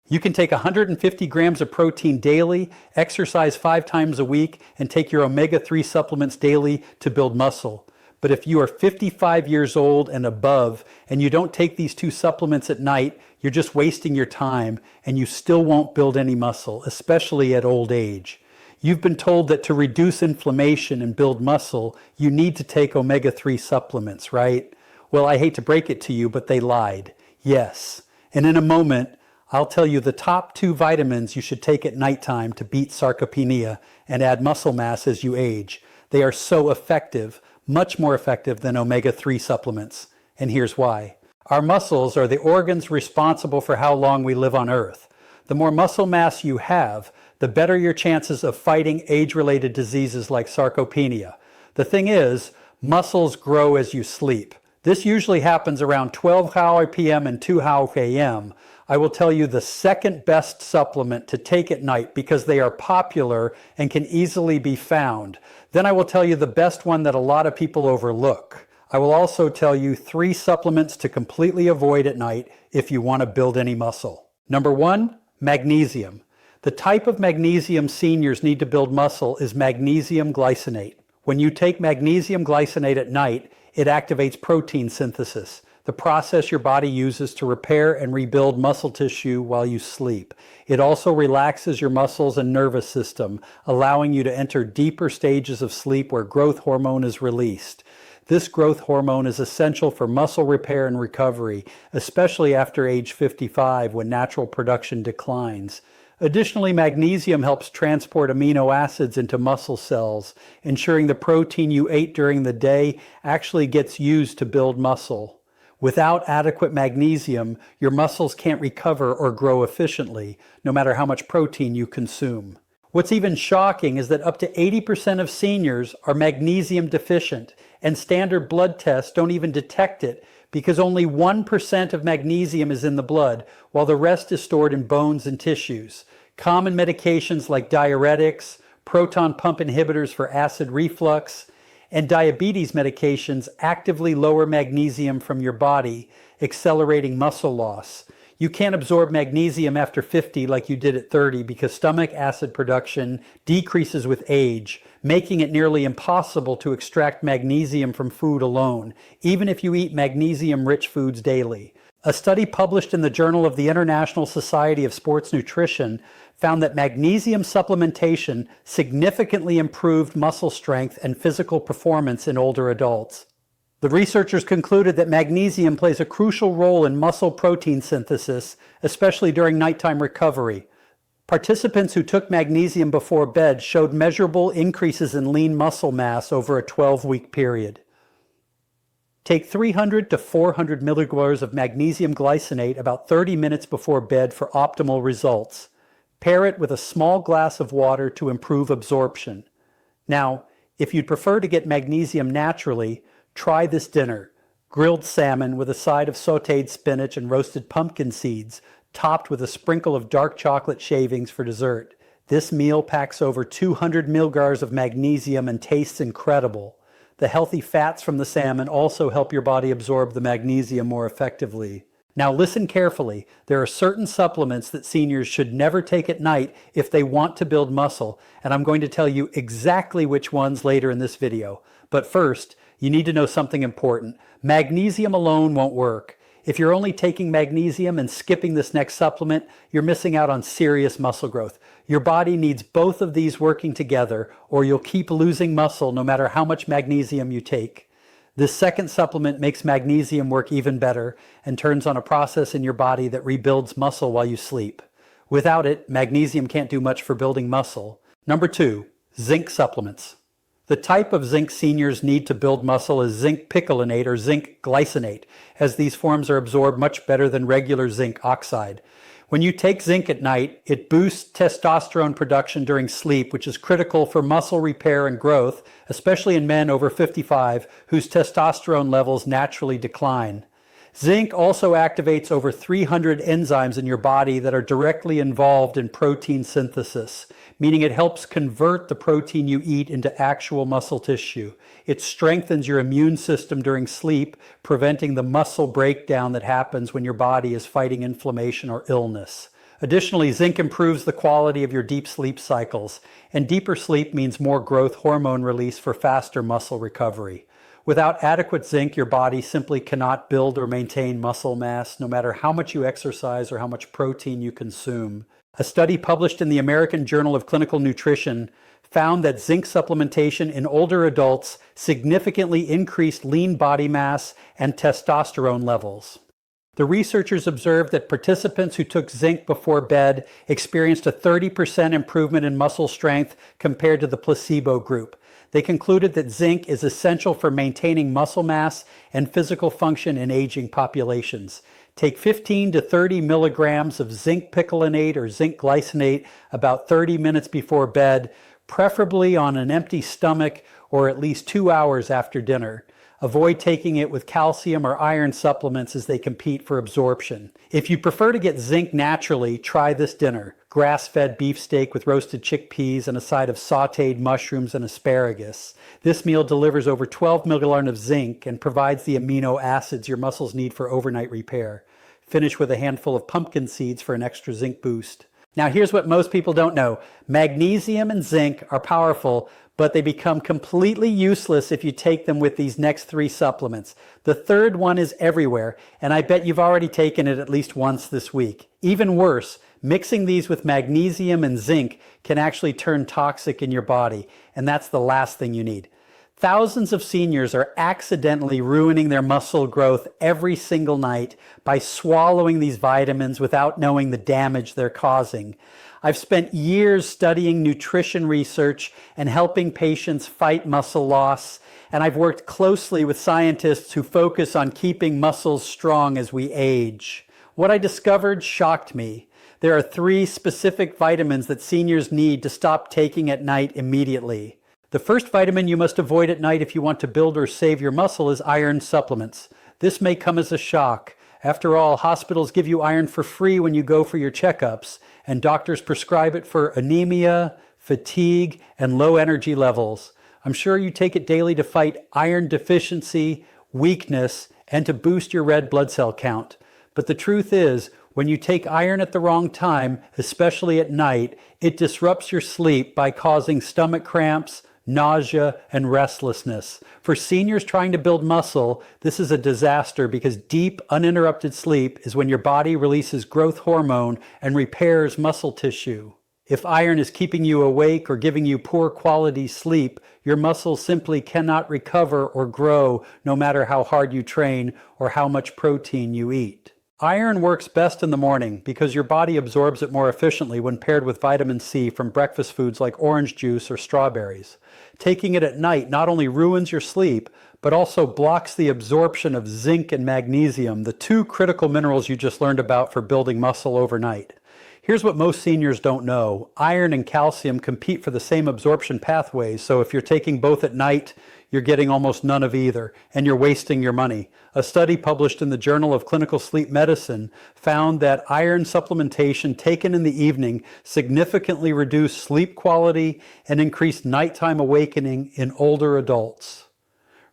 You can take 150 grams of protein daily, exercise 5 times a week, and take your omega-3 supplements daily to build muscle. But if you are 55 years old and above, and you don't take these 2 supplements at night, you're just wasting your time, and you still won't build any muscle, especially at old age. You've been told that to reduce inflammation and build muscle, you need to take omega-3 supplements, right? Well, I hate to break it to you, but they lied. Yes. And in a moment, I'll tell you the top 2 vitamins you should take at nighttime to beat sarcopenia and add muscle mass as you age. They are so effective, much more effective than omega-3 supplements. And here's why. Our muscles are the organs responsible for how long we live on Earth. The more muscle mass you have, the better your chances of fighting age-related diseases like sarcopenia. The thing is, muscles grow as you sleep. This usually happens around 12 p.m. and 2 a.m. I will tell you the second best supplement to take at night because they are popular and can easily be found. Then I will tell you the best one that a lot of people overlook. I will also tell you 3 supplements to completely avoid at night if you want to build any muscle. Number 1, magnesium. The type of magnesium seniors need to build muscle is magnesium glycinate. When you take magnesium glycinate at night, it activates protein synthesis, the process your body uses to repair and rebuild muscle tissue while you sleep. It also relaxes your muscles and nervous system, allowing you to enter deeper stages of sleep where growth hormone is released. This growth hormone is essential for muscle repair and recovery, especially after age 55 when natural production declines. Additionally, magnesium helps transport amino acids into muscle cells, ensuring the protein you ate during the day actually gets used to build muscle. Without adequate magnesium, your muscles can't recover or grow efficiently, no matter how much protein you consume. What's even shocking is that up to 80% of seniors are magnesium deficient, and standard blood tests don't even detect it because only 1% of magnesium is in the blood, while the rest is stored in bones and tissues. Common medications like diuretics, proton pump inhibitors for acid reflux, and diabetes medications actively lower magnesium from your body, accelerating muscle loss. You can't absorb magnesium after 50 like you did at 30 because stomach acid production decreases with age, making it nearly impossible to extract magnesium from food alone, even if you eat magnesium-rich foods daily. A study published in the Journal of the International Society of Sports Nutrition found that magnesium supplementation significantly improved muscle strength and physical performance in older adults. The researchers concluded that magnesium plays a crucial role in muscle protein synthesis, especially during nighttime recovery. Participants who took magnesium before bed showed measurable increases in lean muscle mass over a 12-week period. Take 300 to 400 milligrams of magnesium glycinate about 30 minutes before bed for optimal results. Pair it with a small glass of water to improve absorption. Now, if you'd prefer to get magnesium naturally, try this dinner: grilled salmon with a side of sautéed spinach and roasted pumpkin seeds, topped with a sprinkle of dark chocolate shavings for dessert. This meal packs over 200 milligrams of magnesium and tastes incredible. The healthy fats from the salmon also help your body absorb the magnesium more effectively. Now listen carefully. There are certain supplements that seniors should never take at night if they want to build muscle, and I'm going to tell you exactly which ones later in this video. But first, you need to know something important. Magnesium alone won't work. If you're only taking magnesium and skipping this next supplement, you're missing out on serious muscle growth. Your body needs both of these working together, or you'll keep losing muscle no matter how much magnesium you take. This second supplement makes magnesium work even better and turns on a process in your body that rebuilds muscle while you sleep. Without it, magnesium can't do much for building muscle. Number 2, zinc supplements. The type of zinc seniors need to build muscle is zinc picolinate or zinc glycinate, as these forms are absorbed much better than regular zinc oxide. When you take zinc at night, it boosts testosterone production during sleep, which is critical for muscle repair and growth, especially in men over 55 whose testosterone levels naturally decline. Zinc also activates over 300 enzymes in your body that are directly involved in protein synthesis, meaning it helps convert the protein you eat into actual muscle tissue. It strengthens your immune system during sleep, preventing the muscle breakdown that happens when your body is fighting inflammation or illness. Additionally, zinc improves the quality of your deep sleep cycles, and deeper sleep means more growth hormone release for faster muscle recovery. Without adequate zinc, your body simply cannot build or maintain muscle mass, no matter how much you exercise or how much protein you consume. A study published in the American Journal of Clinical Nutrition found that zinc supplementation in older adults significantly increased lean body mass and testosterone levels. The researchers observed that participants who took zinc before bed experienced a 30% improvement in muscle strength compared to the placebo group. They concluded that zinc is essential for maintaining muscle mass and physical function in aging populations. Take 15 to 30 milligrams of zinc picolinate or zinc glycinate about 30 minutes before bed, preferably on an empty stomach or at least 2 hours after dinner. Avoid taking it with calcium or iron supplements as they compete for absorption. If you prefer to get zinc naturally, try this dinner. Grass-fed beefsteak with roasted chickpeas and a side of sautéed mushrooms and asparagus. This meal delivers over 12 milligrams of zinc and provides the amino acids your muscles need for overnight repair. Finish with a handful of pumpkin seeds for an extra zinc boost. Now here's what most people don't know. Magnesium and zinc are powerful, but they become completely useless if you take them with these next 3 supplements. The third one is everywhere, and I bet you've already taken it at least once this week. Even worse, mixing these with magnesium and zinc can actually turn toxic in your body, and that's the last thing you need. Thousands of seniors are accidentally ruining their muscle growth every single night by swallowing these vitamins without knowing the damage they're causing. I've spent years studying nutrition research and helping patients fight muscle loss, and I've worked closely with scientists who focus on keeping muscles strong as we age. What I discovered shocked me. There are 3 specific vitamins that seniors need to stop taking at night immediately. The first vitamin you must avoid at night if you want to build or save your muscle is iron supplements. This may come as a shock. After all, hospitals give you iron for free when you go for your checkups, and doctors prescribe it for anemia, fatigue, and low energy levels. I'm sure you take it daily to fight iron deficiency, weakness, and to boost your red blood cell count. But the truth is, when you take iron at the wrong time, especially at night, it disrupts your sleep by causing stomach cramps, nausea, and restlessness. For seniors trying to build muscle, this is a disaster because deep, uninterrupted sleep is when your body releases growth hormone and repairs muscle tissue. If iron is keeping you awake or giving you poor quality sleep, your muscles simply cannot recover or grow no matter how hard you train or how much protein you eat. Iron works best in the morning because your body absorbs it more efficiently when paired with vitamin C from breakfast foods like orange juice or strawberries. Taking it at night not only ruins your sleep, but also blocks the absorption of zinc and magnesium, the 2 critical minerals you just learned about for building muscle overnight. Here's what most seniors don't know. Iron and calcium compete for the same absorption pathways, so if you're taking both at night, you're getting almost none of either, and you're wasting your money. A study published in the Journal of Clinical Sleep Medicine found that iron supplementation taken in the evening significantly reduced sleep quality and increased nighttime awakening in older adults.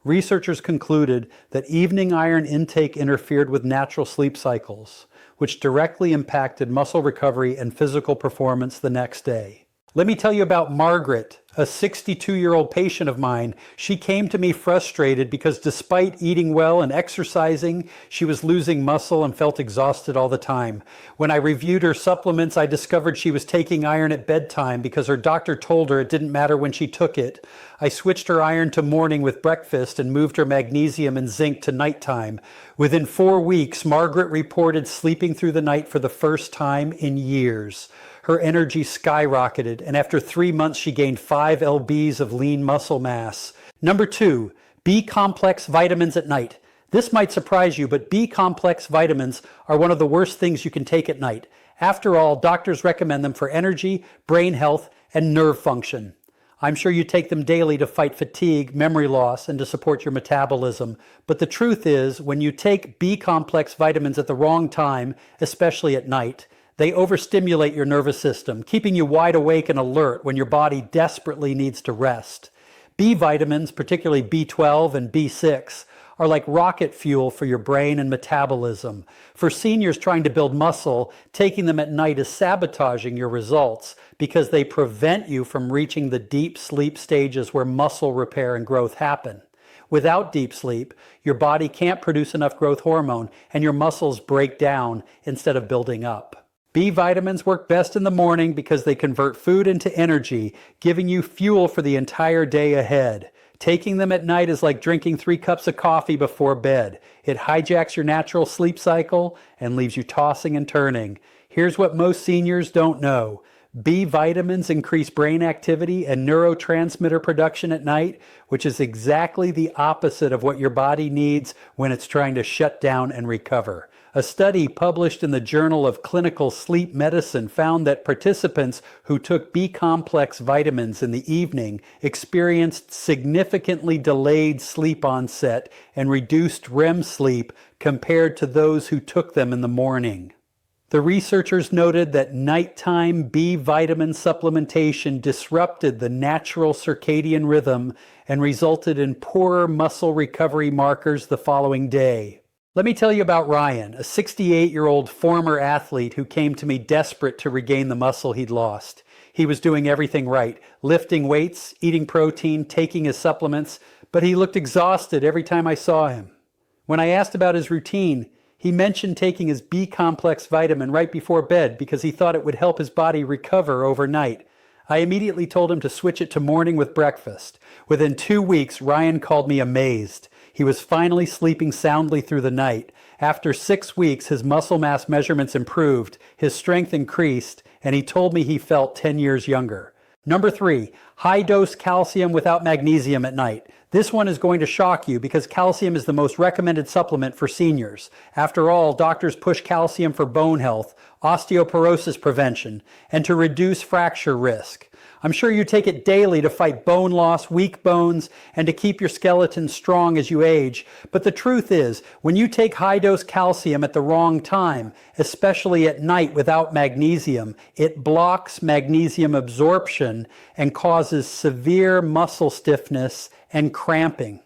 Researchers concluded that evening iron intake interfered with natural sleep cycles, which directly impacted muscle recovery and physical performance the next day. Let me tell you about Margaret, a 62-year-old patient of mine. She came to me frustrated because despite eating well and exercising, she was losing muscle and felt exhausted all the time. When I reviewed her supplements, I discovered she was taking iron at bedtime because her doctor told her it didn't matter when she took it. I switched her iron to morning with breakfast and moved her magnesium and zinc to nighttime. Within 4 weeks, Margaret reported sleeping through the night for the first time in years. Her energy skyrocketed, and after 3 months, she gained 5 lbs of lean muscle mass. Number 2, B-complex vitamins at night. This might surprise you, but B-complex vitamins are one of the worst things you can take at night. After all, doctors recommend them for energy, brain health, and nerve function. I'm sure you take them daily to fight fatigue, memory loss, and to support your metabolism. But the truth is, when you take B-complex vitamins at the wrong time, especially at night, they overstimulate your nervous system, keeping you wide awake and alert when your body desperately needs to rest. B vitamins, particularly B12 and B6, are like rocket fuel for your brain and metabolism. For seniors trying to build muscle, taking them at night is sabotaging your results because they prevent you from reaching the deep sleep stages where muscle repair and growth happen. Without deep sleep, your body can't produce enough growth hormone and your muscles break down instead of building up. B vitamins work best in the morning because they convert food into energy, giving you fuel for the entire day ahead. Taking them at night is like drinking 3 cups of coffee before bed. It hijacks your natural sleep cycle and leaves you tossing and turning. Here's what most seniors don't know. B vitamins increase brain activity and neurotransmitter production at night, which is exactly the opposite of what your body needs when it's trying to shut down and recover. A study published in the Journal of Clinical Sleep Medicine found that participants who took B-complex vitamins in the evening experienced significantly delayed sleep onset and reduced REM sleep compared to those who took them in the morning. The researchers noted that nighttime B vitamin supplementation disrupted the natural circadian rhythm and resulted in poorer muscle recovery markers the following day. Let me tell you about Ryan, a 68-year-old former athlete who came to me desperate to regain the muscle he'd lost. He was doing everything right, lifting weights, eating protein, taking his supplements, but he looked exhausted every time I saw him. When I asked about his routine, he mentioned taking his B-complex vitamin right before bed because he thought it would help his body recover overnight. I immediately told him to switch it to morning with breakfast. Within 2 weeks, Ryan called me amazed. He was finally sleeping soundly through the night. After 6 weeks, his muscle mass measurements improved, his strength increased, and he told me he felt 10 years younger. Number 3, high-dose calcium without magnesium at night. This one is going to shock you because calcium is the most recommended supplement for seniors. After all, doctors push calcium for bone health, osteoporosis prevention, and to reduce fracture risk. I'm sure you take it daily to fight bone loss, weak bones, and to keep your skeleton strong as you age. But the truth is, when you take high-dose calcium at the wrong time, especially at night without magnesium, it blocks magnesium absorption and causes severe muscle stiffness and cramping.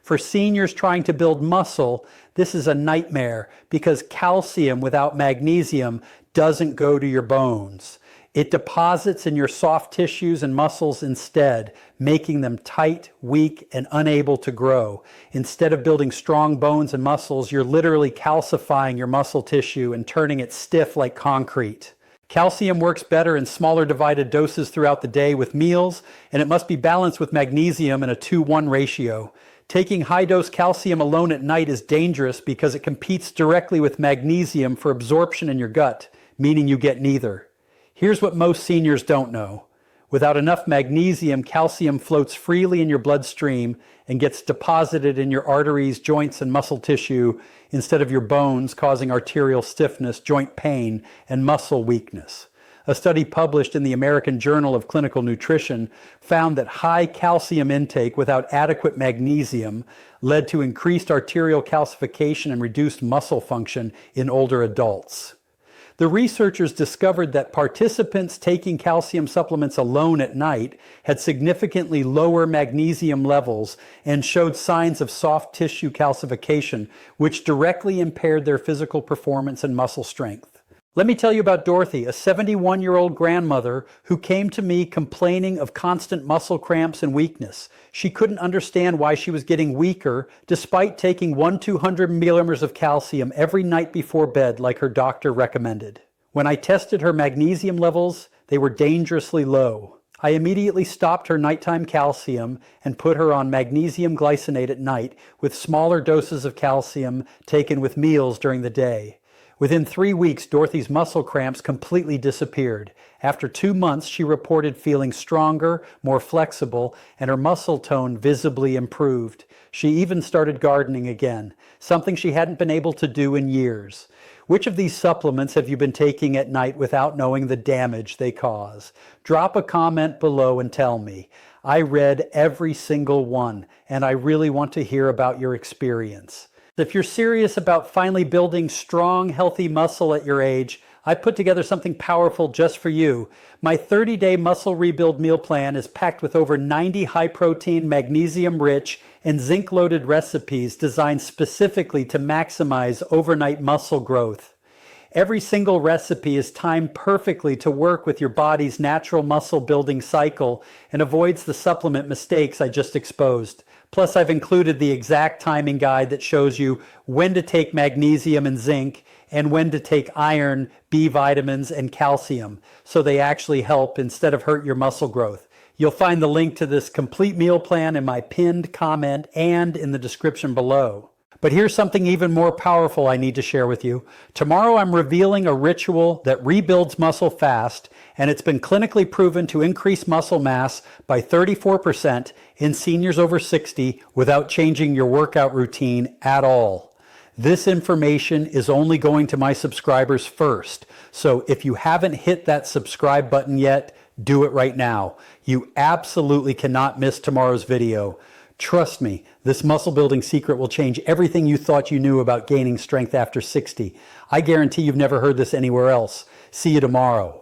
For seniors trying to build muscle, this is a nightmare because calcium without magnesium doesn't go to your bones. It deposits in your soft tissues and muscles instead, making them tight, weak, and unable to grow. Instead of building strong bones and muscles, you're literally calcifying your muscle tissue and turning it stiff like concrete. Calcium works better in smaller divided doses throughout the day with meals, and it must be balanced with magnesium in a 2-1 ratio. Taking high-dose calcium alone at night is dangerous because it competes directly with magnesium for absorption in your gut, meaning you get neither. Here's what most seniors don't know. Without enough magnesium, calcium floats freely in your bloodstream and gets deposited in your arteries, joints, and muscle tissue instead of your bones, causing arterial stiffness, joint pain, and muscle weakness. A study published in the American Journal of Clinical Nutrition found that high calcium intake without adequate magnesium led to increased arterial calcification and reduced muscle function in older adults. The researchers discovered that participants taking calcium supplements alone at night had significantly lower magnesium levels and showed signs of soft tissue calcification, which directly impaired their physical performance and muscle strength. Let me tell you about Dorothy, a 71-year-old grandmother who came to me complaining of constant muscle cramps and weakness. She couldn't understand why she was getting weaker despite taking 200 milligrams of calcium every night before bed like her doctor recommended. When I tested her magnesium levels, they were dangerously low. I immediately stopped her nighttime calcium and put her on magnesium glycinate at night with smaller doses of calcium taken with meals during the day. Within 3 weeks, Dorothy's muscle cramps completely disappeared. After 2 months, she reported feeling stronger, more flexible, and her muscle tone visibly improved. She even started gardening again, something she hadn't been able to do in years. Which of these supplements have you been taking at night without knowing the damage they cause? Drop a comment below and tell me. I read every single one, and I really want to hear about your experience. If you're serious about finally building strong, healthy muscle at your age, I put together something powerful just for you. My 30-day muscle rebuild meal plan is packed with over 90 high-protein, magnesium-rich, and zinc-loaded recipes designed specifically to maximize overnight muscle growth. Every single recipe is timed perfectly to work with your body's natural muscle building cycle and avoids the supplement mistakes I just exposed. Plus, I've included the exact timing guide that shows you when to take magnesium and zinc and when to take iron, B vitamins, and calcium, so they actually help instead of hurt your muscle growth. You'll find the link to this complete meal plan in my pinned comment and in the description below. But here's something even more powerful I need to share with you. Tomorrow I'm revealing a ritual that rebuilds muscle fast, and it's been clinically proven to increase muscle mass by 34% in seniors over 60 without changing your workout routine at all. This information is only going to my subscribers first. So if you haven't hit that subscribe button yet, do it right now. You absolutely cannot miss tomorrow's video. Trust me, this muscle building secret will change everything you thought you knew about gaining strength after 60. I guarantee you've never heard this anywhere else. See you tomorrow.